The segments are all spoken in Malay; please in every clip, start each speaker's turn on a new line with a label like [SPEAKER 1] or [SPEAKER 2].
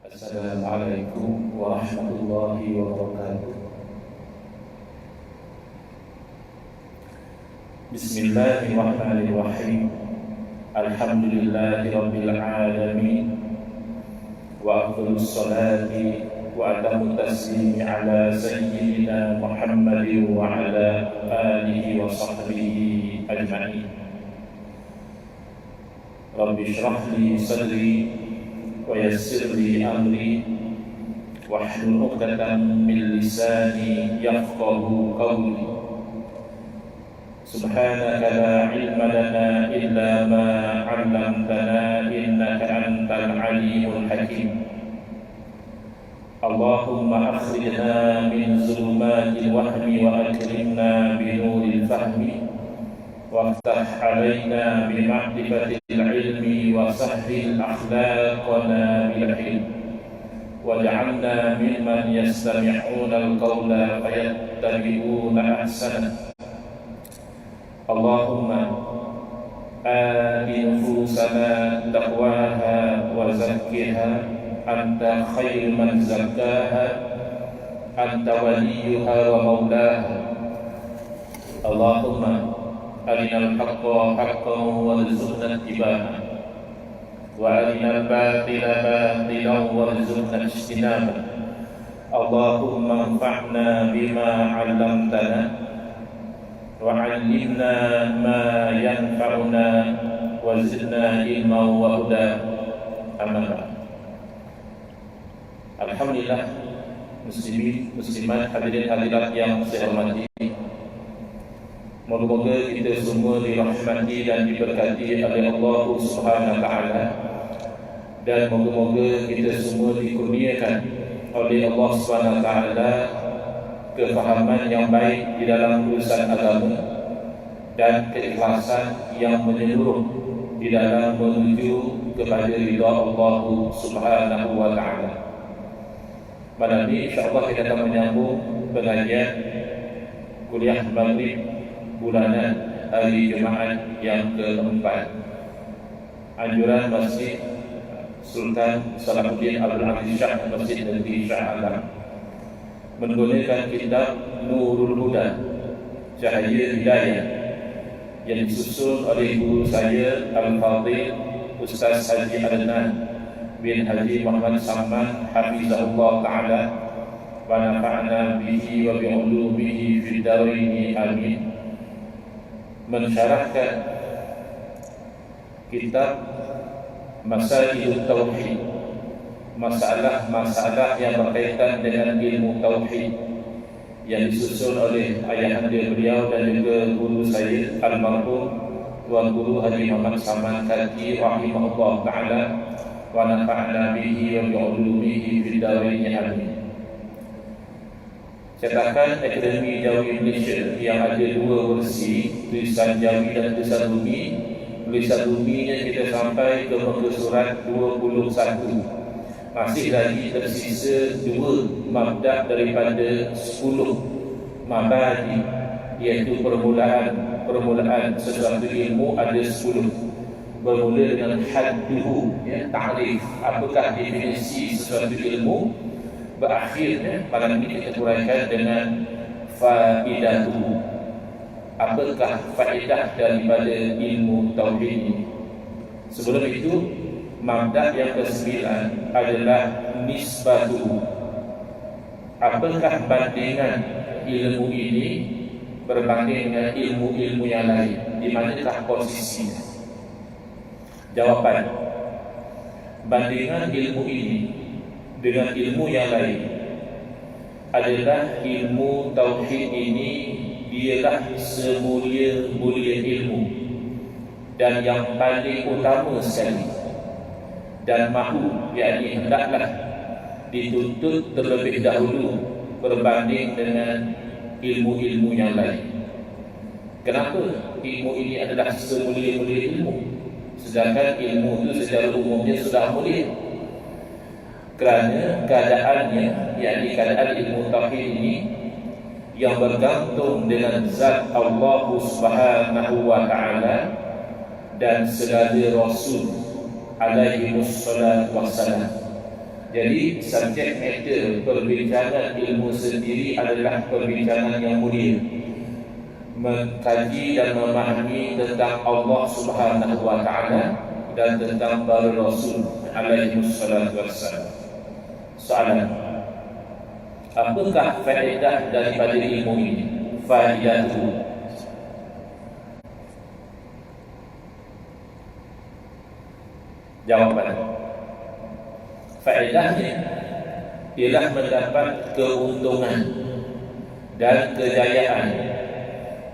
[SPEAKER 1] Assalamualaikum warahmatullahi wabarakatuh. Bismillahirrahmanirrahim. Alhamdulillahi rabbil alamin. Wa afdhalus salati wa atamut taslimi ala sayyidina Muhammadin wa ala alihi wa sahbihi ajma'in. Rabbi shrah li sadri wa yassir li amri wahlul 'uqdatam min lisani yafqahu qawli. Subhanaka la ilma lana illa ma 'allamtana innaka antal alimul hakim. Allahumma akhrijna min zulumatil wahmi wa akrimna bi nuril fahmi وافتح علينا بمعرفة العلم وسهل أخلاقنا بالحلم واجعلنا ممن يستمعون القول فيتبعون أحسنه. اللهم آت نفوسنا تقواها وزكها أنت خير من زكاها أنت وليها ومولاها. اللهم أرنا الحق حقا وارزقنا اتباعه وأرنا الباطل باطلا وارزقنا اجتنابه. اللهم انفعنا بما علمتنا وعلمنا ما ينفعنا وزدنا علما وهدى. أما بعد. Alhamdulillah, muslimin muslimat hadirin hadirat yang saya hormati, moga-moga kita semua dirahmati dan diberkati oleh Allah Subhanahu wa taala, dan moga-moga kita semua dikurniakan oleh Allah Subhanahu wa taala kefahaman yang baik di dalam urusan agama dan keikhlasan yang menyeluruh di dalam menuju kepada ridha Allah Subhanahu wa taala. Pada ini insya-Allah kita akan menyambung pengajian kuliah maghrib bulanan hari Jumaat yang keempat, anjuran Masjid Sultan Salahuddin Abdul Aziz Shah Masjid Negeri Shah Alam, menggunakan kitab Nurul Huda, Cahaya Hidayah, yang disusun oleh guru saya Al-Fadhil Ustaz Haji Adnan bin Haji Muhammad Samman Hafizahullah Ta'ala wa nafa'na bihi wa bi'ulumihi fid dharain amin. Mensyarahkan kitab Masailut Tauhid, masalah-masalah yang berkaitan dengan ilmu tauhid, yang disusun oleh ayahanda beliau dan juga guru saya almarhum Tuan Guru Haji Muhammad Saman Kaki rahimahullah ta'ala wa nafa'na bihi wa bi'ulumihi fid dharain amin. Cetakan Akademi Jawi Malaysia yang ada dua versi, tulisan Jawi dan tulisan Bumi. Tulisan Buminya kita sampai ke muka surat 21. Masih lagi tersisa 2 mabda' daripada 10 mabadi, iaitu permulaan sesuatu ilmu ada 10. Bermula dengan hadduhu, ta'rif, apakah definisi sesuatu ilmu. Berakhirnya pada ini kita uraikan dengan faedatuhu, apakah faedah daripada ilmu tauhid ini. Sebelum itu, mabda' yang ke-9 adalah nisbatuhu, apakah bandingan ilmu ini berbanding dengan ilmu-ilmu yang lain, di manakah posisinya. Jawapan, bandingan ilmu ini dengan ilmu yang lain adalah ilmu tauhid ini ialah semulia-mulia ilmu dan yang paling utama sekali, dan mahu, yakni hendaklah dituntut terlebih dahulu berbanding dengan ilmu-ilmu yang lain. Kenapa ilmu ini adalah semulia-mulia ilmu, sedangkan ilmu itu secara umumnya sudah mulia? Kerana keadaannya, yakni keadaan ilmu tauhid ini yang bergantung dengan zat Allah Subhanahu wa taala dan segala rasul alaihi wassalatu wassalam, Jadi subjek matter perbincangan ilmu sendiri adalah perbincangan yang mulia, mengkaji dan memahami tentang Allah Subhanahu wa taala dan tentang para rasul alaihi wassalatu wassalam. Soalan: apakah faedah daripada ilmu ini? Faedah itu jawapan faedahnya ialah mendapat keuntungan dan kejayaan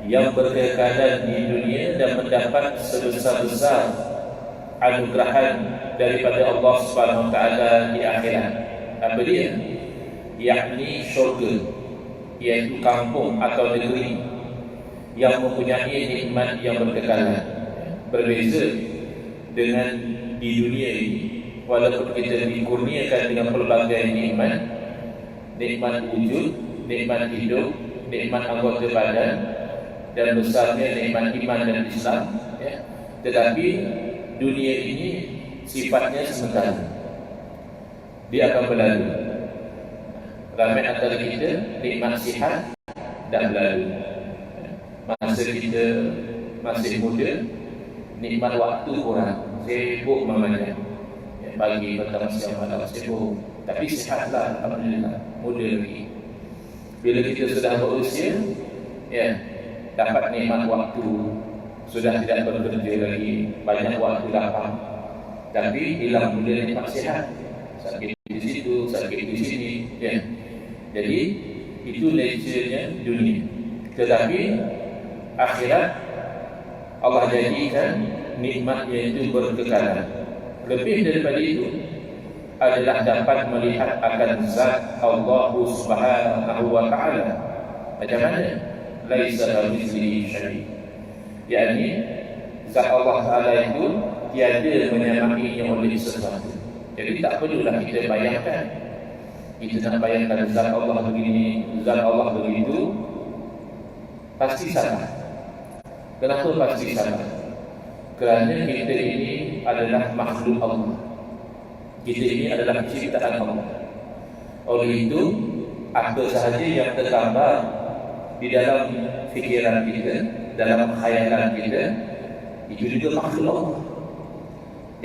[SPEAKER 1] yang berkekalan di dunia dan mendapat sebesar-besar anugerahan daripada Allah Subhanahu Wa Taala di akhirat. Apa dia? Yakni syurga, iaitu kampung atau negeri yang mempunyai nikmat yang berkekalan. Berbeza dengan di dunia ini, walaupun kita dikurniakan dengan pelbagai nikmat, nikmat wujud, nikmat hidup, nikmat anggota badan, dan besarnya nikmat iman dan Islam, ya. Tetapi dunia ini sifatnya sementara, dia akan berlalu. Ramai antara kita nikmat sihat dan berlalu. Masa kita masih muda, nikmat waktu kurang, sibuk mamanya, pagi, petang, siang, malam sibuk. Tapi sihatlah, alhamdulillah, muda lagi. Bila kita sudah berusia, ya, dapat nikmat waktu, sudah tidak bekerja lagi, banyak waktu lapang, tapi hilang pula nikmat sihat, sakit di situ, sakit di sini, ya. Jadi itu nature-nya dunia. Tetapi akhirat Allah jadikan nikmatnya itu berkekalan. Lebih daripada itu adalah dapat melihat akan zat Allah Subhanahu wa taala. Macam mana? Laisa kamitslihi syai'. Yakni zat Allah Taala itu tiada menyamainya oleh sesuatu. Jadi tak perlulah kita bayangkan. Kita nak bayangkan zat Allah begini, zat Allah begitu, pasti sama. Kenapa pasti sama? Kerana kita ini adalah makhluk Allah. Kita ini adalah ciptaan Allah. Oleh itu, apa sahaja yang tergambar di dalam fikiran kita, dalam khayalan kita, itu juga makhluk Allah.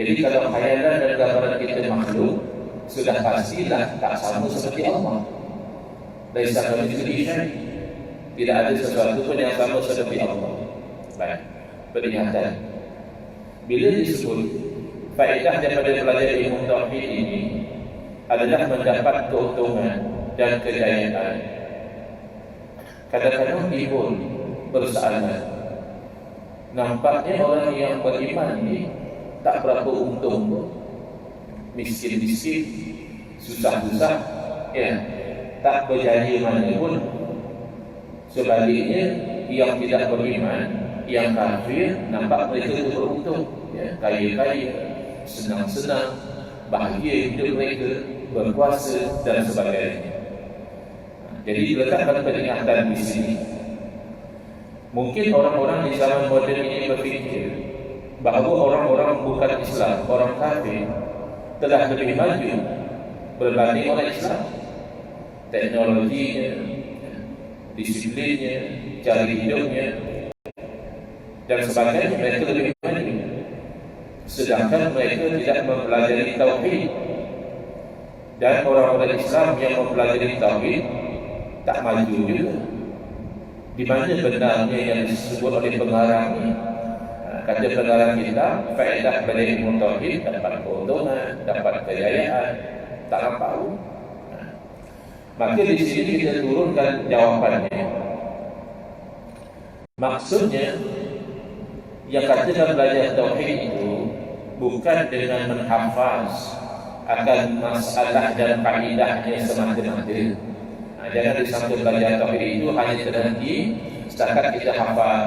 [SPEAKER 1] Jadi kalau khayalan dan gambaran kita makhluk, sudah pastilah tak sama seperti Allah. Laisa kamitslihi syai'. Tidak ada sesuatu pun yang sama seperti Allah. Baik, peringatan. Bila disebut faedah daripada belajar ilmu tauhid ini adalah mendapat keuntungan dan kejayaan, kadang-kadang timbul persoalan. Nampaknya orang yang beriman ni tak berapa untung, miskin-miskin, susah-susah, ya, tak berjaya mana pun. Sebaliknya, yang tidak beriman, yang kafir, nampak mereka itu beruntung, ya, kaya-kaya, senang-senang, bahagia hidup mereka, berkuasa dan sebagainya. Jadi letakkan peringatan di sini. Mungkin orang-orang di zaman moden ini berfikir bahawa orang-orang bukan Islam, orang kafir, telah lebih maju berbanding orang Islam. Teknologinya, disiplinnya, cara hidupnya, dan sebagainya, mereka lebih maju. Sedangkan mereka tidak mempelajari tauhid. Dan orang-orang Islam yang mempelajari tauhid tak maju juga. Di mana benarnya yang disebut oleh pengarang ini? Kata pengarang kita, faedah pada ilmu tauhid, dapat keuntungan, dapat kejayaan, tak nampak pun. Maka di sini kita turunkan jawapannya. Maksudnya, yang katakan belajar tauhid itu bukan dengan menghafaz akan masalah dan kaidahnya semata-mata. Jangan disangka belajar tauhid itu hanya terhenti setakat kita hafal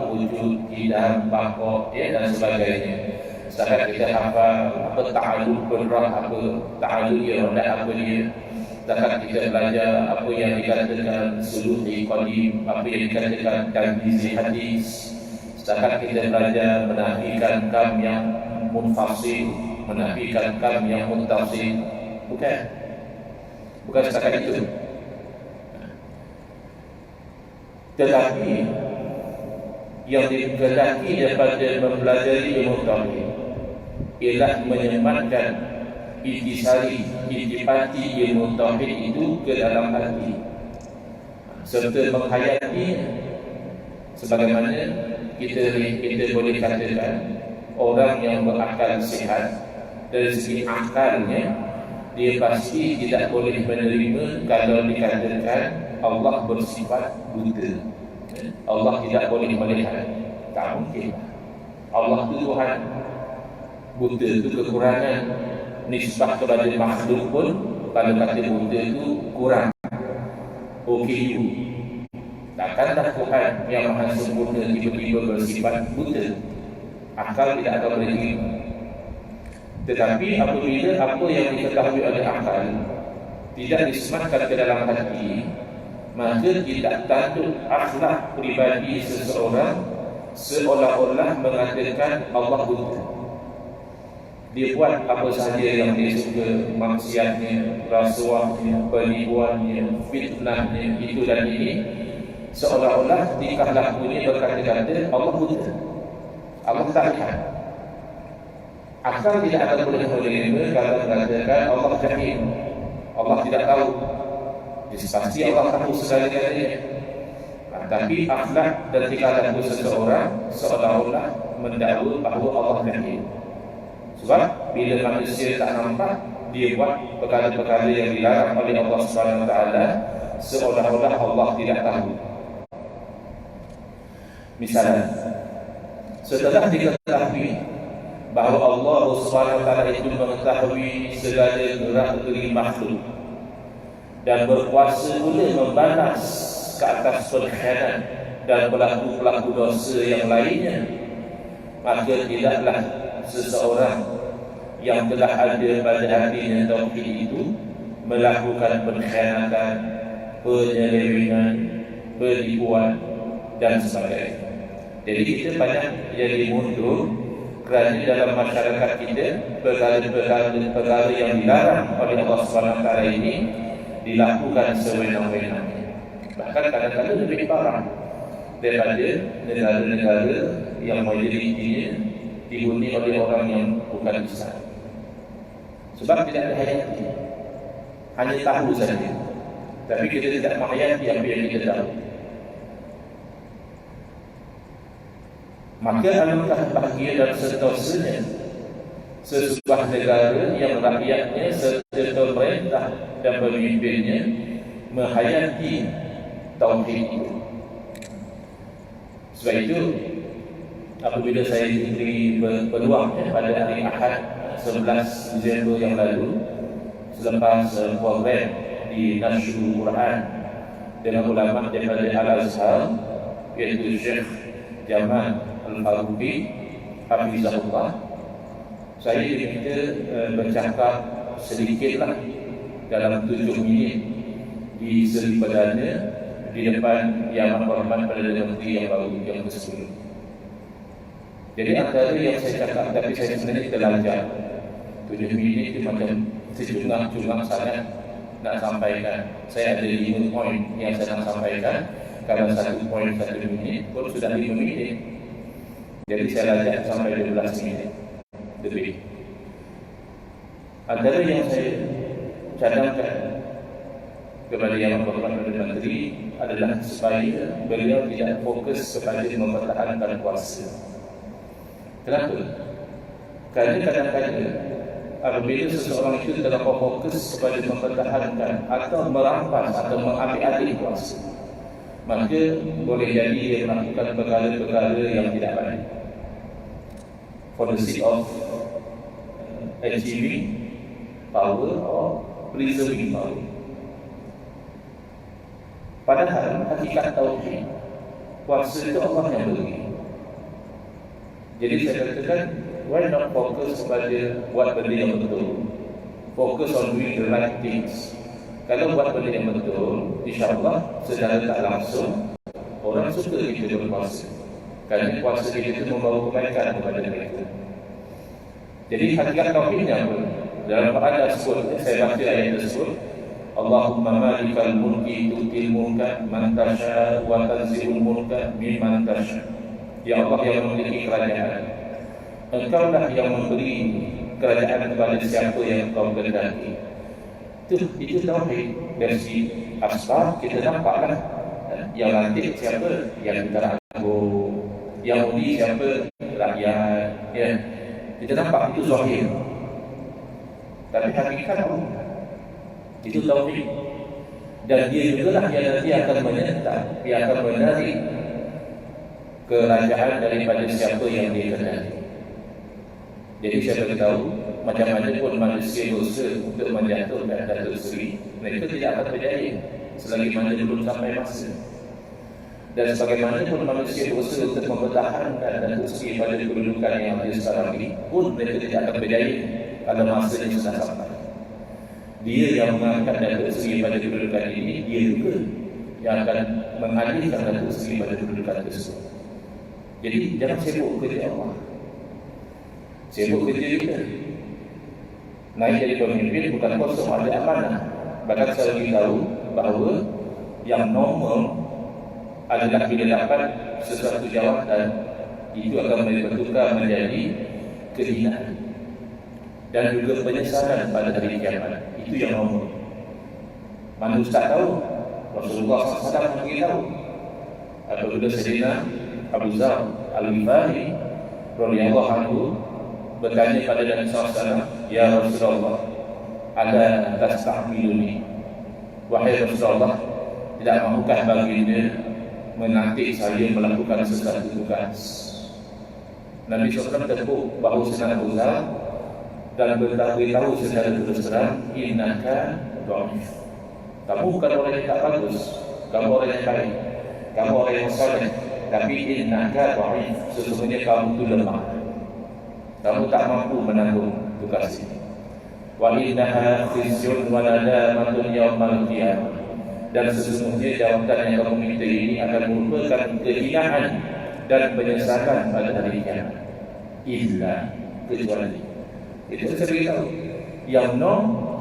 [SPEAKER 1] wujud, idam, baqo, ya, dan sebagainya. Setakat kita hafal apa ta'alul qudrah, apa ta'alul iradah, apa dia. Setakat kita belajar apa yang dikatakan suluhi qadim, apa yang dikatakan tanbizi hadis. Setakat kita belajar menafikan kam yang munfasil, menafikan kam yang muttasil, Bukan setakat itu. Tetapi yang dikehendaki daripada mempelajari ilmu tauhid ialah menyematkan intisari, intipati ilmu tauhid itu ke dalam hati, serta menghayati sebagaimana kita boleh katakan orang yang berakal sihat. Dari segi akalnya, dia pasti tidak boleh menerima kalau dikatakan Allah bersifat buta. Allah tidak boleh melihat. Tak mungkin. Allah itu Tuhan. Buta itu kekurangan. Nisbah kepada makhluk pun, kalau kata buta itu kurang. OKU. Takkanlah Tuhan yang maha sempurna tiba-tiba bersifat buta. Akal tidak akan boleh terima. Tetapi apabila apa yang diketahui oleh akal tidak disematkan ke dalam hati, maka tidak tanduk akhlak pribadi seseorang seolah-olah mengatakan Allah buta. Dia buat apa sahaja yang dia suka, maksiatnya, rasuahnya, penipuannya, fitnahnya, itu dan ini, seolah-olah tingkah lakunya berkata-kata Allah buta, Allah tak lihat. Akal tidak akan boleh menerima kalau mengatakan Allah jahil, Allah tidak tahu. Jadi pasti Allah tahu segala-galanya. Tapi akhlak dan tingkah laku seseorang seolah-olah mendakwa bahawa Allah jahil. Sebab bila manusia tak nampak, dia buat perkara-perkara yang dilarang oleh Allah SWT, seolah-olah Allah tidak tahu. Misalnya, setelah diketahui bahawa Allah SWT itu mengetahui segala gerak-gerik makhluk dan berkuasa pula membalas ke atas pengkhianat dan pelaku-pelaku dosa yang lainnya, maka tidaklah seseorang yang telah ada pada hatinya tauhid itu melakukan pengkhianatan, penyelewengan, penipuan dan sebagainya. Jadi kita banyak jadi mundur kerana dalam masyarakat kita perkara-perkara yang dilarang oleh Allah SWT ini dilakukan sewenang-wenangnya. Bahkan kadang-kadang lebih parah daripada negara-negara yang majoritinya dihuni oleh orang yang bukan Islam. Sebab tidak ada hayati, hanya tahu saja, tapi kita tidak menghayati apa yang kita tahu. Maka alangkah bahagia dan seterusnya sesebuah negara yang rakyatnya serta pemerintah dan pemimpinnya menghayati tauhid itu. Sebab itu apabila saya diberi peluang pada hari Ahad 11 Disember yang lalu, selepas program di Nasrul Quran dengan ulama daripada Al-Azhar, iaitu Syekh Jamal Al-Faruqi Hafizahullah, saya diminta bercakap sedikitlah dalam 7 minit di Seri Perdana di depan Yang Hormat Perdana Menteri yang baru yang ke-10. Jadi antara yang saya cakap, tapi saya sebenarnya terlanjur 7 minit itu macam sejumlah sangat nak sampaikan. Saya ada 5 poin yang saya nak sampaikan. Kalau 1 poin 1 minit pun sudah 5 minit. Jadi saya lajak sampai 12 minit lebih. Antara yang saya cadangkan kepada Yang Berhormat Perdana Menteri adalah supaya beliau tidak fokus kepada mempertahankan kuasa. Kenapa? Kerana kadang-kadang apabila seseorang itu terlalu fokus kepada mempertahankan atau merampas atau mengambil alih kuasa, maka boleh jadi dia melakukan perkara-perkara yang tidak baik for the sake of achieving power or preserving power. Padahal hakikat tauhid, kuasa itu Allah yang beri. Jadi saya katakan, why not fokus kepada buat benda yang betul, fokus on doing the right things. Kalau buat benda yang betul, insyaAllah secara tak langsung orang suka kita berkuasa, kerana kuasa kita itu membawa kebaikan kepada mereka. Jadi hakikat tauhidnya apa? Dalam Quran ada sebut, saya baca ayat tersebut, Allahumma malikal mulki tu'til mulka man tasha wa tanzi'ul mulka mimman tasha. Ya Allah yang memiliki kerajaan, Engkau lah yang memberi kerajaan kepada siapa yang Engkau kehendaki. Itu tauhid. Versi asbab kita nampaklah, yang lantik siapa? Yang kita ragu. Yang undi siapa? Rakyat. Ya. Kita nampak itu zahir. Tapi hakikat Allah. Itu tauhid. Dan dia jugalah yang nanti akan menyertai, dia akan menarik kerajaan daripada siapa yang dia kehendaki. Jadi saya beritahu, macam mana pun manusia berusaha untuk menjatuhkan Datuk Seri, mereka tidak akan berjaya selagi mana belum sampai masa. Dan sebagaimana pun manusia berusaha untuk mempertahankan Datuk Seri pada kedudukan yang ada sekarang ini, pun mereka tidak akan berjaya kalau masanya sudah sampai. Dia yang mengangkat Datuk Seri pada kedudukan ini, dia juga yang akan mengalihkan Datuk Seri pada kedudukan tersebut. Jadi jangan sibuk kerja Allah, sibuk kerja kita. Naik jadi pemimpin bukan kosong, ada amanah. Bahkan saya beritahu bahawa yang normal adalah bila dapat sesuatu jawatan, itu akan bertukar menjadi kehinaan dan juga penyesalan pada hari kiamat. Itu yang normal. Mana ustaz tahu? Rasulullah SAW beritahu. Apabila Sayyidina Abu Zar Al-Ghifari radhiyallahu anhu bertanya pada Nabi SAW, Ya Rasulullah, ala tastahmiluni? Wahai Rasulullah, tidak mahukah baginda menanti saya melakukan sesuatu tugas? Nabi SAW tepuk bahu Sayyidina Abu Zar dan beritahu secara terus terang, innaka dhaif. Kamu bukan orang yang tak bagus, kamu orang yang baik, kamu orang yang saleh, tapi innaka dhaif, sesungguhnya kamu itu lemah, kamu tak mampu menanggung tugas ini. Wa innaha khizyun wa nadamatun yaumal qiyamah, dan sesungguhnya jawatan yang kamu minta ini akan merupakan kehinaan dan penyesalan pada hari kiamat. Illa, kecuali itu saya beritahu, yang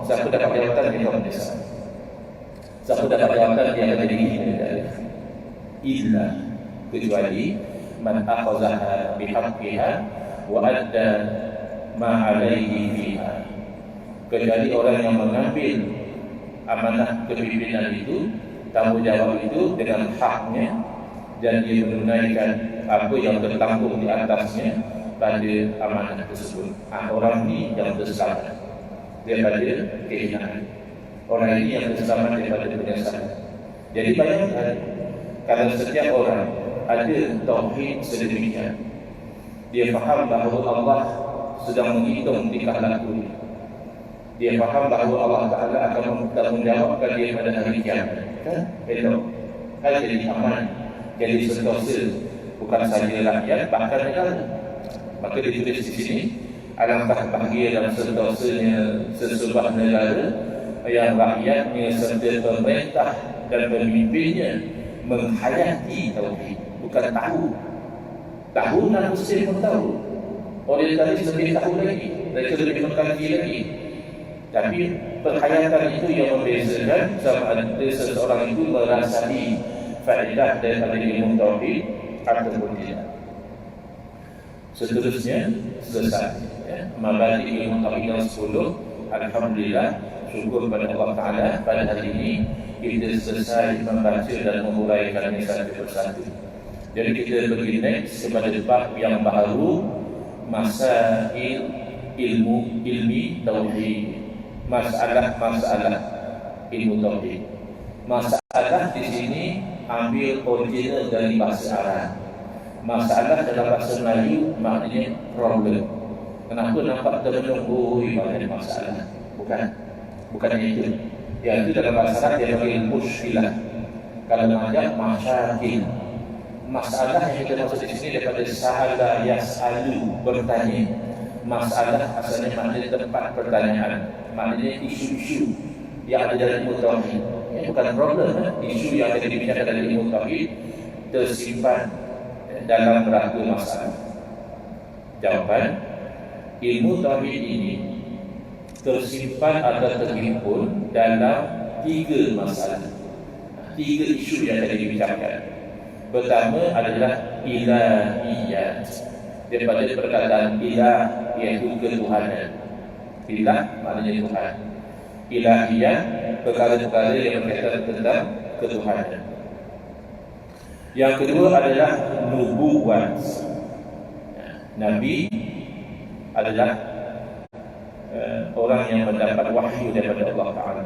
[SPEAKER 1] siapa dapat jawatan dia akan menyesal, siapa dapat jawatan dia akan jadi hina. Illa, kecuali man akhazaha bihaqqiha wa adda ma alaihi fiha, kecuali orang yang mengambil amanah kepimpinan itu, tanggungjawab itu dengan haknya, dan dia menunaikan apa yang tertanggung di atasnya pada amanah tersebut. Orang ini yang terselamat daripada kehinaan, orang ini yang terselamat daripada penyesalan. Jadi bayangkan, kalau setiap orang ada tauhid sedemikian, dia faham bahawa Allah sedang menghitung tingkah laku, dia faham bahawa Allah Ta'ala akan menjawabkan dia pada hari kiamat, kan? Elok, kan jadi aman, jadi sentosa, bukan saja rakyat, bahkan negara. Maka ditulis di sini, alangkah bahagia dan sentosanya sesebuah negara yang rakyatnya serta pemerintah dan pemimpinnya menghayati tauhid, bukan tahu. Tahu dan muslim pun tahu, orientalis lebih tahu lagi, mereka lebih mengkaji lagi. Tapi penghayatan itu yang membezakan sama ada seseorang itu merasai faedah daripada ilmu tauhid ataupun tidak. Seterusnya selesai, ya. Mabadi ilmu tauhid yang 10, alhamdulillah, syukur pada Allah Ta'ala, pada hari ini kita selesai membaca dan menguraikannya satu persatu. Jadi kita pergi next kepada bab yang baru, masail ilmi tauhid, masalah ilmu tauhid. Masalah di sini ambil original dari bahasa Arab. Masalah dalam bahasa Melayu maknanya problem. Kenapa nampak termenunggu ibadah masalah? Bukan itu. Yang itu dalam bahasa Arab dia panggil musykilah. Kalau mengajak masyakil. Masalah yang kita maksud di sini daripada sa'ala yas'alu, bertanya. Masalah asalnya maknanya tempat pertanyaan, maknanya isu-isu yang ada dalam ilmu tauhid. Bukan problem, isu yang ada dibicarakan dalam ilmu tauhid tersimpan dalam rangka masalah. Jawapan, ilmu tauhid ini tersimpan atau terhimpun dalam 3 masalah, 3 isu yang tadi dibicarakan. Pertama adalah ilahiyat, daripada perkataan ilah iaitu ketuhanan. Ilah maknanya Tuhan. Ilahiyat, perkara-perkara yang berkaitan tentang ketuhanan. Yang kedua adalah nubuwat. Nabi adalah orang yang mendapat wahyu daripada Allah Ta'ala.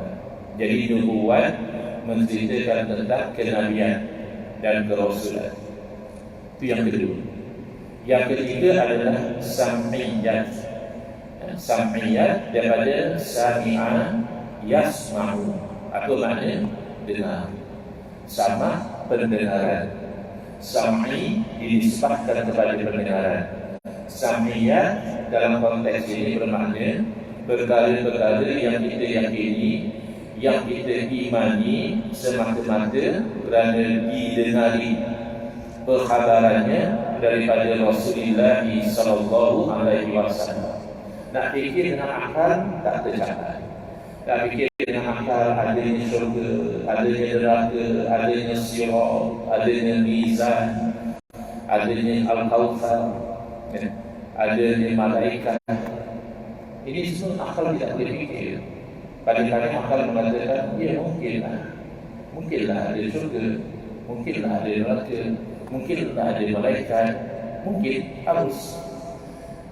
[SPEAKER 1] Jadi nubuwat menceritakan tentang kenabian dan kerasulan. Itu yang kedua. Yang ketiga adalah sam'iyat. Sam'iyat daripada sami'a yasma'u, atau makna dengar. Sama pendengaran. Sam'i dinisbahkan kepada pendengaran. Sam'iyat dalam konteks ini bermakna perkara-perkara yang kita yakini, yang kita imani semata-mata kerana didengari perkhabarannya daripada Rasulullah sallallahu alaihi wasallam. Nak fikir dengan akal tak tercapai. Nak fikir dengan akal adanya syurga, adanya neraka, adanya sirat, adanya mizan, adanya al-kautsar, adanya malaikat. Ini semua akal tidak boleh fikir. Kadang-kadang akal mengatakan, ya mungkinlah ada syurga, mungkinlah ada neraka, mungkinlah ada malaikat, mungkin, harus.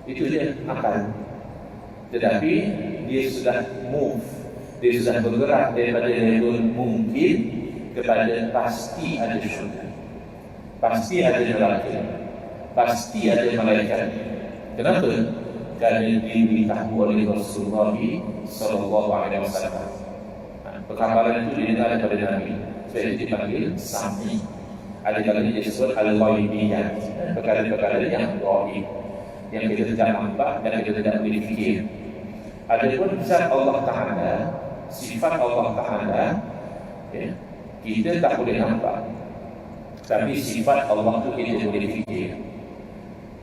[SPEAKER 1] Itu dia akal. Tetapi dia sudah move, dia sudah bergerak daripada level mungkin kepada pasti ada syurga, pasti ada neraka, pasti ada malaikat. Kenapa? Kerana diberitahu oleh Rasulullah sallallahu alaihi wasallam. Perkabaran itu didengar daripada Nabi. Sebab itu dipanggil sami. Ada kalanya disebut al-ghaibiyat, perkara-perkara yang ghaib, yang kita tidak nampak dan kita tidak boleh fikir. Adapun zat Allah Ta'ala, sifat Allah Ta'ala, kita tak boleh nampak, tapi sifat Allah itu kita boleh fikir.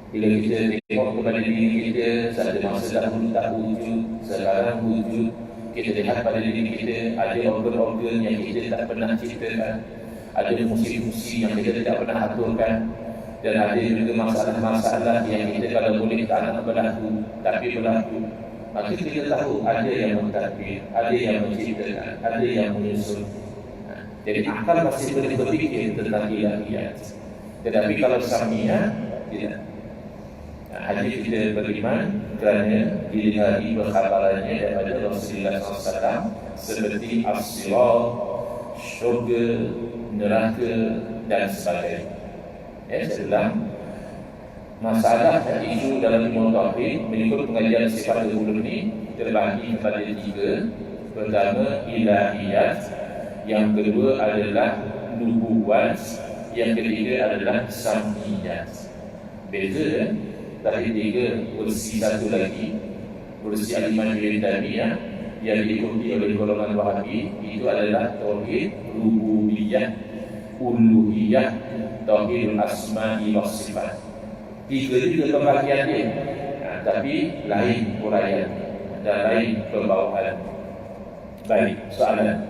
[SPEAKER 1] Bila kita tengok kepada diri kita, ada masa dahulu tak wujud, sekarang wujud. Kita lihat pada diri kita, ada organ-organ yang kita tak pernah ciptakan, ada fungsi-fungsi yang kita tidak pernah aturkan, dan ada juga masalah-masalah yang kita kalau boleh tak nak berlaku, tapi berlaku. Maka kita tahu ada yang mentadbir, ada yang menciptakan, ada yang menyusun. Jadi akal masih boleh berfikir tentang ilahiyat. Tetapi kalau samiyah, tidak. Hanya kita beriman kerana didengari perkhabarannya daripada Rasulullah SAW, seperti as-sirat, syurga, neraka dan sebagainya. Dalam masalah dan isu dalam ilmu tauhid, mengikut pengajian sifat sebelum ini terbagi kepada 3. Pertama ilahiyat, yang kedua adalah nubuwat, yang ketiga adalah sam'iyat. Beza tadi 3 kursi satu lagi, kursi al-iman bil Taimiyah yang diikuti oleh golongan Wahabi, itu adalah tauhid rububiyah, uluhiyah, tauhid asma'i wa sifat. 3 juga pembagian dia, tapi lain uraian dan lain pembawaan. Baik, soalan,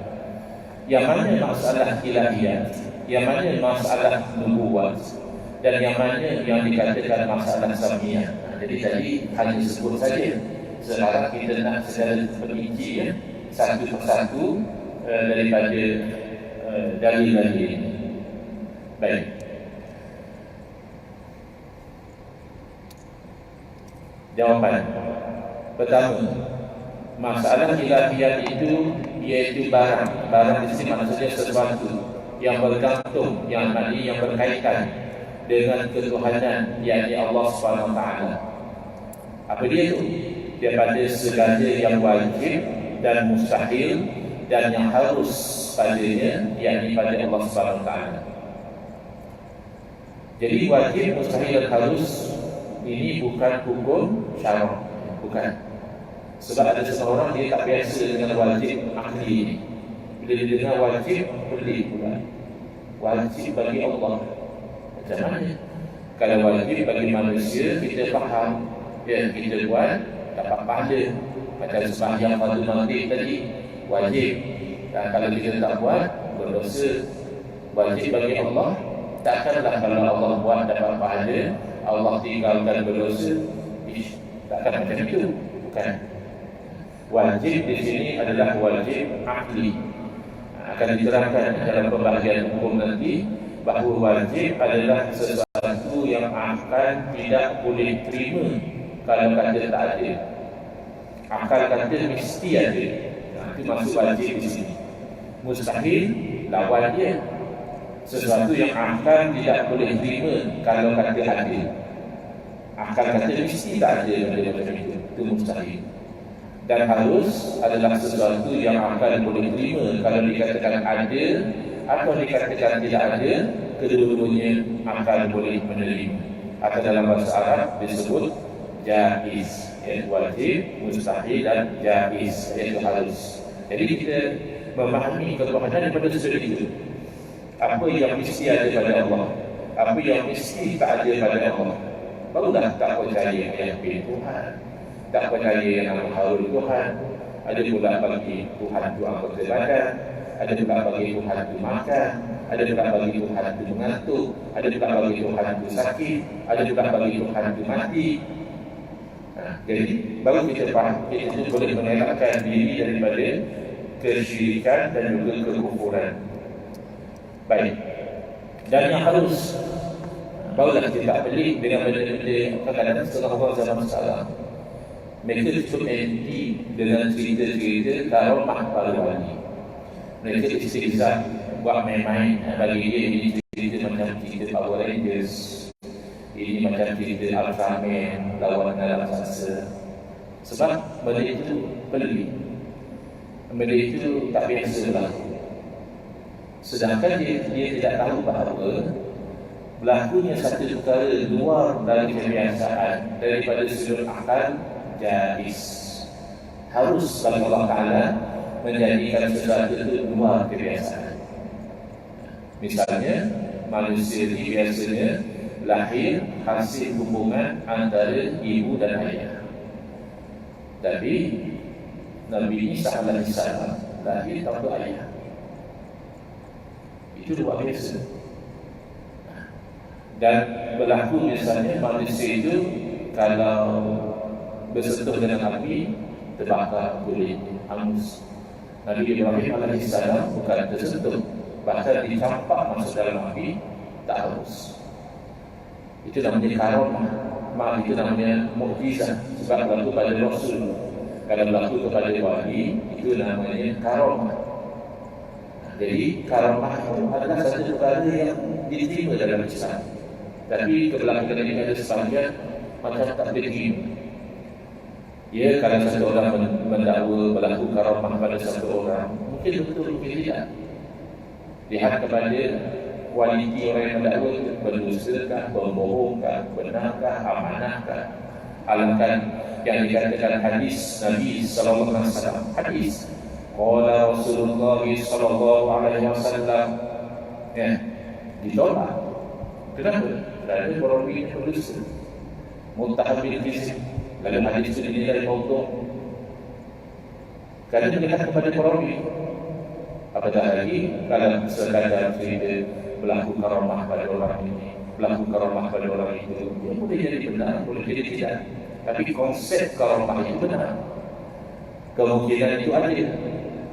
[SPEAKER 1] yang mana masalah ilahiyat, yang mana masalah nubuwat, dan yang mana yang dikatakan masalah samiyah. Jadi tadi hanya sebut saja. Sekarang kita nak secara perinci satu persatu daripada dalil-dalil ini. Baik. Jawapan pertama, masalah ilahiyat itu iaitu barang di sini maksudnya sesuatu yang bergantung, yang berkaitan dengan ketuhanan, yakni Allah Subhanahu Wa Taala. Apa dia itu? Daripada segala yang wajib dan mustahil dan yang harus padanya, yakni pada Allah Subhanahu Wa Taala. Jadi wajib, mustahil dan harus ini bukan hukum syarak, bukan. Sebab ada seseorang dia tak biasa dengan wajib akli ini. Bila dia dengar wajib, pelik pula. Wajib bagi Allah macam mana? Kalau wajib bagi manusia, kita faham, ya, kita buat dapat pahala. Macam sembahyang fardu maghrib tadi, wajib. Dan kalau kita tak buat, berdosa. Wajib bagi Allah. Takkanlah kalau Allah buat dapat pahala, Allah tinggalkan berdosa. Takkan macam itu. Bukan. Wajib di sini adalah wajib akli. Akan diterangkan dalam pembahagian hukum nanti bahawa wajib adalah sesuatu yang akan tidak boleh terima kalau kata tak ada. Akal kata mesti ada. Itu maksud wajib di sini. Mustahil lawan dia. Sesuatu yang akan tidak boleh terima kalau kata ada. Akal kata mesti tak ada macam itu. Itu mustahil. Dan harus adalah sesuatu yang akan boleh terima kalau dikatakan ada atau dikatakan tidak ada, kedua-duanya akan boleh menerima. Atau dalam bahasa Arab disebut jaiz, iaitu wajib, mustahil dan jaiz, iaitu harus. Jadi kita memahami kekuatan daripada sesuatu itu. Apa yang mesti ada pada Allah, apa yang mesti tak ada pada Allah, barulah tak percaya yang pilih Tuhan, tak percaya yang nama harul Tuhan. Ada pula bagi Tuhan itu anggota badan, ada pula bagi Tuhan itu makan, ada pula bagi Tuhan itu mengantuk, ada pula bagi Tuhan itu sakit, ada pula bagi Tuhan itu mati. Jadi baru kita faham, kita itu boleh mengelakkan diri daripada kesyirikan dan juga kekufuran. Baik. Dan yang harus, barulah kita tak pelik dengan benda-benda kadang-kadang setengah orang zaman sekarang. Mereka cukup anti dengan cerita-cerita karomah para wali. Mereka istighfar, buat main-main. Bagi dia ini cerita macam cerita Power Rangers, ini macam cerita Ultraman, lawan dalam sasa. Sebab benda itu pelik, benda itu tak biasa berlaku. Sedangkan dia tidak tahu bahawa berlakunya satu perkara luar dari kebiasaan, daripada sudut akal, jaiz. Harus bagi Allah Ta'ala menjadikan sesuatu itu luar kebiasaan. Misalnya, manusia ini biasanya lahir hasil hubungan antara ibu dan ayah. Tapi Nabi Isa alaihissalam lahir tanpa ayah. Itu luar biasa. Dan berlaku misalnya manusia itu kalau bersentuh dengan api terbakar kulit, hangus. Nabi Ibrahim alaihissalam bukan tersentuh, bahkan dicampak masuk dalam api, tak hangus. Itu namanya karomah. Itu namanya mukjizat. Sebab berlaku pada Rasul. Kalau berlaku kepada wali, itu namanya karomah. Jadi karomah itu adalah satu perkara yang diterima dalam Islam. Tapi kebelakangan ini ada sepanjang macam tak diterima. Ya, kalau satu orang mendakwa berlaku karomah pada satu orang, mungkin betul, mungkin tidak. Lihat kepada kualiti orang yang mendakwa, berdusakah, berbohongkah, benarkah, amanahkah. Alangkan yang dikatakan hadis Nabi sallallahu alaihi wasallam, hadis qala Rasulullah sallallahu alaihi wasallam, ya, ditolak. Kenapa? Kerana perawi berdusta, muttaham bil kizib. Lalu hadis itu dinilai maudhu' kerana melihat kepada perawi. Apatah lagi kalau sekadar cerita berlaku karamah pada orang ini, berlaku karamah pada orang itu, dia boleh jadi benar, boleh jadi tidak. Tapi konsep karamah itu benar, kemungkinan itu ada.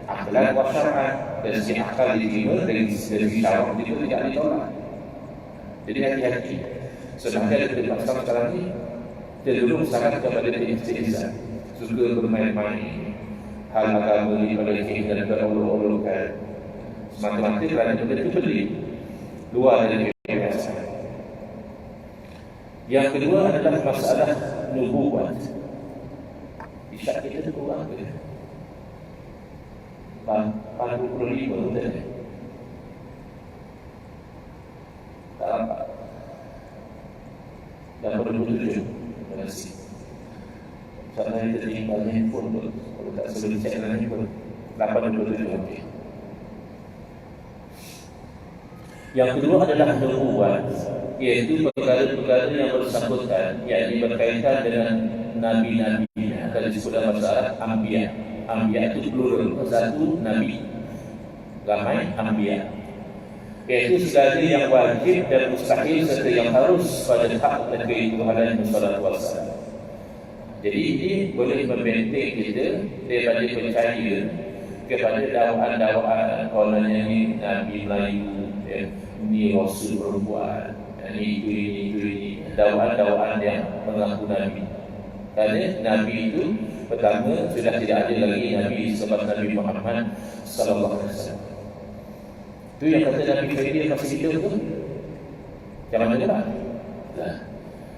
[SPEAKER 1] Aklan wa syar'an, dari segi akal diterima, dari segi syar'an itu tidak ditolak. Jadi hati-hati. Sedangkan di pasal sekarang ini cenderung sangat kepada istihza, suka bermain-main hal agama ini pada kita dan berolok-olokkan semata-mata kerana benda itu pelik, luar dari kebiasaan. Yang kedua adalah masalah nubuwat. Isyak kita itu kurang ke? 85 betul. Tak nampak. Dan 27. Terima kasih. Soalnya kita tinggal handphone pun, kalau tak sebelum cek dalam handphone 87 okey. Yang kedua adalah nubuwat, iaitu perkara-perkara yang bersangkutan, yakni berkaitan dengan nabi-nabinya. Kalau disebut dalam bahasa Arab, Anbiya. Anbiya itu plural, satu nabi, ramai Anbiya. Iaitu segala yang wajib dan mustahil serta yang harus pada hak dan keituhanan Sallallahu Alaihi Wasallam. Jadi ini boleh membentuk kita daripada percaya kepada dakwaan-dakwaan kononnya ni Nabi Melayu, ni Rasul perempuan, ni ini dakwaan-dakwaan yang mengaku Nabi. Kerana Nabi itu pertama sudah tidak ada lagi Nabi sebab Nabi Muhammad Sallallahu Alaihi Wasallam. Itu yang kata Nabi Khidir masih hidup tu. Jangan dengar.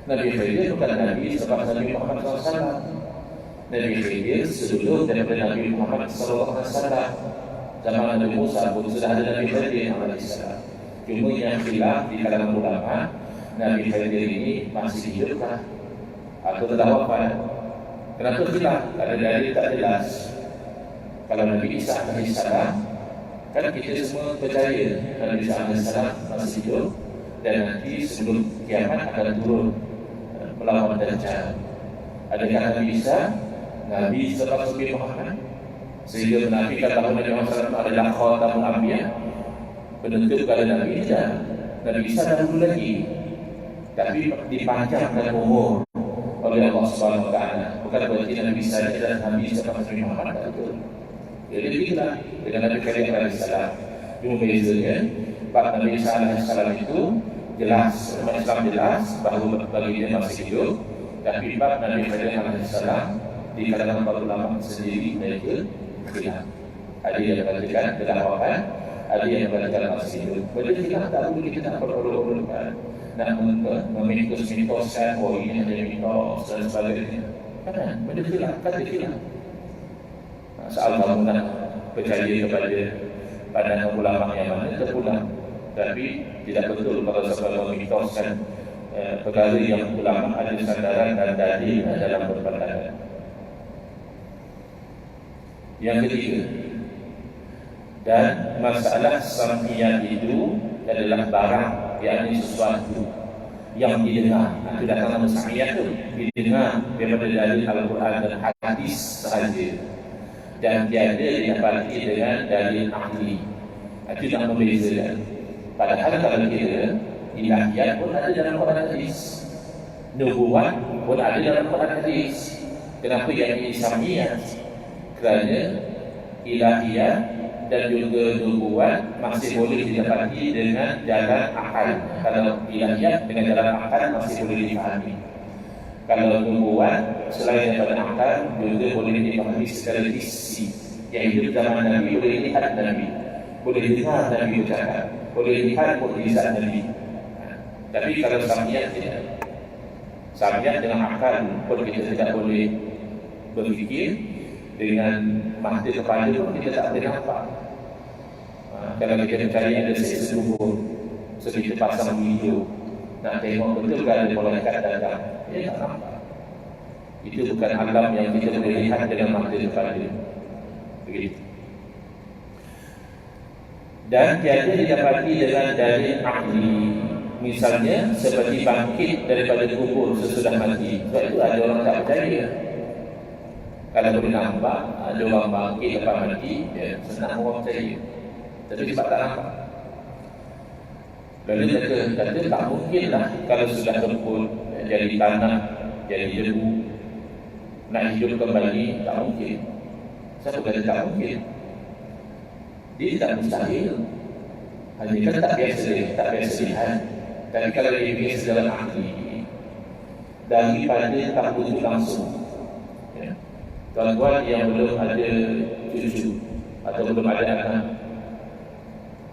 [SPEAKER 1] Nabi Khidir bukan Nabi sebab Nabi Muhammad SAW. Nabi Khidir sebelum daripada Nabi Muhammad SAW. Zaman Nabi Musa pun sudah ada Nabi Khidir AS. Cuma yang khilaf di kalangan ulama, Nabi Khidir ini masih hidupkah atau telah wafat? Kenapa khilaf? Ada dalil tak jelas. Kalau Nabi Isa AS, kan kita semua percaya Nabi Isa AS masih hidup dan nanti sebelum kiamat akan turun melawan Dajjal. Adakah Nabi Isa Nabi sebab Nabi Muhammad sehingga menafikan bahawa Nabi Muhammad SAW adalah khatamul anbiya, penentu kepada Nabi Isa? Nabi Isa dahulu lagi, tapi dipanjangkan umur oleh Allah Subhanahu Wa Taala. Bukan berarti Nabi Isa adalah Nabi sebab Nabi Muhammad, tak betul. Jadi begitulah dengan Nabi Karim AS. Cuma bezanya Pak Nabi Isa AS itu jelas, Islam jelas bahawa bagi dia masih hidup. Tapi Pak Nabi Karim AS di kalangan para ulama sendiri mereka khilaf. Ada yang mengatakan telah wafat, ada yang mengatakan masih hidup. Benda khilaf tak boleh kita nak perlu-perlukan, nak memitos-mitoskan oh ini ada mitos dan sebagainya. Kan benda khilaf, kata khilaf. Soal kamu nak percaya kepada pandangan ulama yang mana terpulang. Tapi tidak betul kalau sebagai memitoskan perkara yang ulama ada sandaran dan dalil dalam berpandangan. Yang ketiga, dan masalah sam'iyah itu adalah barang, yakni sesuatu yang didengar. Itu datang nama sam'iyah itu didengar daripada dalil Al-Quran dan hadis sahaja, dan tiada didapati dengan dalil ahli. Itu yang membezakan. Padahal kalau kita ilahiyat pun ada dalam Quran hadis, nubuat pun ada dalam Quran hadis. Kenapa yang ini sam'iyah? Kerana ilahiyat dan juga nubuat masih boleh didapati dengan jalan akal. Kalau ilahiyat dengan jalan akal masih boleh difahami. Kalau nubuat selain daripada akal juga boleh dipahami secara hissi. Yang hidup zaman Nabi boleh lihat Nabi, boleh dengar Nabi bercakap, boleh lihat mukjizat Nabi. Tapi kalau sam'iyah tidak. Sam'iyah dengan akal pun kita tidak boleh berfikir, dengan mata kepala pun kita tak boleh nampak. Kalau kita mencari ada seksa kubur, so kita pasang video, nak tengok betul ke ada malaikat datang, tak nampak. Itu bukan alam yang kita boleh lihat dengan mata kepala. Begitu. Dan tiada didapati dengan dalil ahli. Misalnya seperti bangkit daripada kubur sesudah mati. Sebab itu ada orang tak percaya. Kalau boleh nampak ada orang bangkit lepas mati, senang orang percaya. Tapi sebab tak nampak. Lalu kata tak mungkinlah kalau sudah kempul jadi tanah, jadi debu, nak hidup kembali, tak mungkin. Siapa kata tak mungkin? Dia tak mustahil. Hanya kan tak biasa lihat. Tapi kalau dia biasa dalam ahli, daripada tak butuh langsung. Tuan-tuan yang belum ada cucu atau belum ada anak,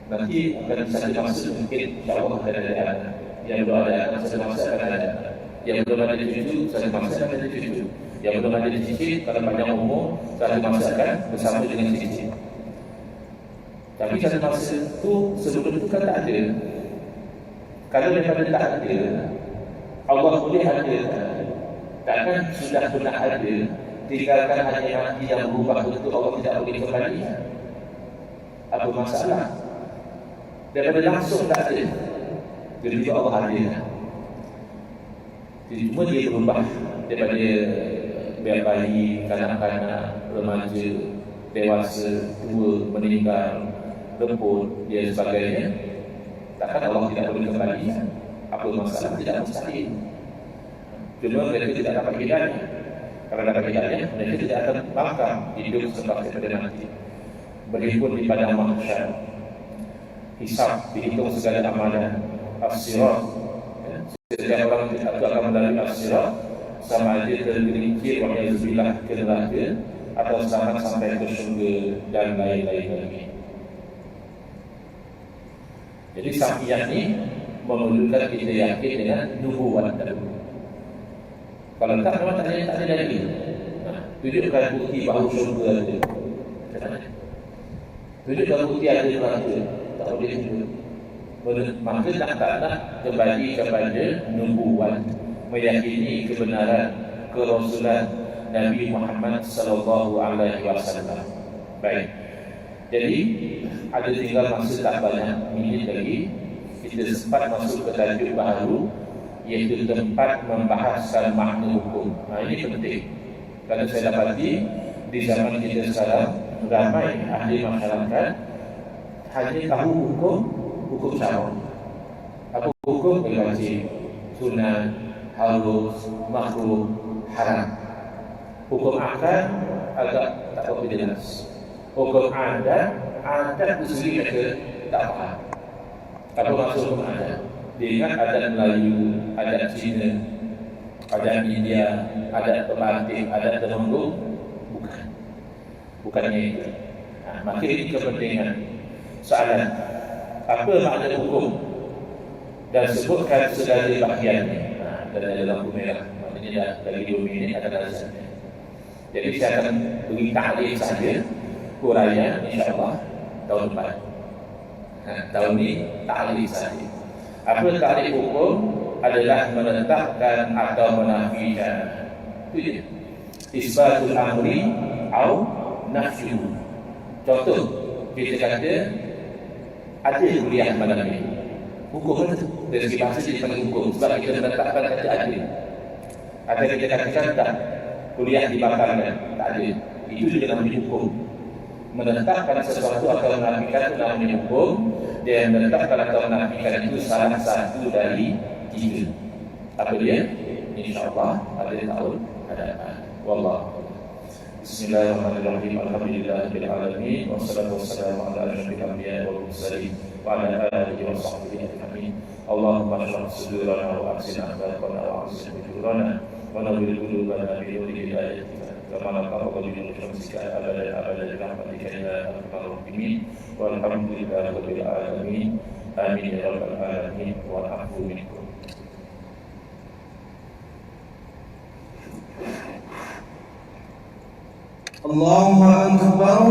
[SPEAKER 1] nanti akan satu masa mungkin insyaAllah akan ada anak. Yang belum ada anak, satu masa akan ada anak. Yang belum ada cucu, satu masa akan ada cucu. Yang belum ada cicit, kalau panjang umur, satu masa akan bersama dengan cicit. Tapi satu masa itu, sebelum itu kan tak ada. Kalau daripada tak ada, Allah boleh ada. Takkan sudah pernah ada, tinggalkan hanya mati yang berubah bentuk, Allah tidak boleh kembali. Apa masalah? Daripada langsung tak ada, jadi Allah ada. Jadi cuma dia berubah daripada biar bayi, kanak-kanak, remaja, dewasa, tua, meninggal, lembut, dia sebagainya. Takkan Allah tidak boleh kembali? Apa masalah? Tidak mustahil. Cuma mereka tidak dapat hidayah. Kalau dapat hidayah, mereka tidak akan bangkang hidup sebab daripada mati. Berhimpun di padang mahsyar, hisab, dihitung segala amalan, as-sirat. Setiap orang itu akan melalui as-sirat, sama ada tergelincir wa'iyazbillah ke neraka atau selamat sampai ke syurga dan lain-lain lagi. Jadi sampiyah ini memerlukan kita yakin dengan nubuat dahulu. Kalau tak, memang tak ada lagi. Tunjukkan bukti bahawa syurga ada. Tunjukkan bukti ada neraka. Tak boleh tunjuk. Maka tak kembali kepada nubuat, meyakini kebenaran kerasulan Nabi Muhammad sallallahu alaihi wasallam. Baik. Jadi ada tinggal masa tak banyak minit lagi, kita sempat masuk ke tajuk baru, iaitu tempat membahaskan makna hukum. Ini penting. Kerana saya dapati di zaman kita sekarang, ramai ahli masyarakat hanya tahu hukum syara. Apa hukum wajib, sunat, harus, makruh, haram. Hukum akad agak tak apa jelas. Hukum adat itu sendiri mereka tak faham. Apa maksud hukum adat? Dia ingat adat Melayu, adat Cina, adat India, adat Pemantik, adat Temenggung. Bukannya itu. Maka ini kepentingan. Soalan, apa makna hukum? Dan sebutkan segala bahagiannya. Dan ada lampu merah. Maknanya dah lagi 2 minit ada alasannya. Jadi saya akan beri taklif saja, huraian insyaAllah tahun depan. Tahun ini taklif saja. Apa taklif hukum? Adalah menetapkan atau menafikan. Itu je. Isbatul amri au nafyu. Contoh, kita kata ada kuliah malam ini. Hukum mana tu? Dari segi bahasa dia panggil hukum. Sebab kita menetapkan kata ada. Atau kita katakan tak, kuliah dibatalkan. Tak ada. Itu juga namanya hukum. Menetapkan sesuatu atau menafikan itu namanya hukum. Dan menetapkan atau menafikan itu salah satu dari 3. Apa dia? InsyaAllah ada tahun hadapan. Wallah. Bismillahirrahmanirrahim. Alhamdulillahirabbil alamin. Wassalatu wassalamu ala asyrafil anbiya'i wal mursalin wa ala alihi wa sahbihi ajma'in. Allahumma shrah sudurana wa ahsin akhlaqana wa ahsin fujurana wa nawwir qulubana bi nuri hidayatika kama taqabbal min syamsika abadan bi rahmatika ya arhamar rahimin. Walhamdulillahirabbil alamin. Amin ya rabbal alamin. Wal afwu minkum. Allahu akbar.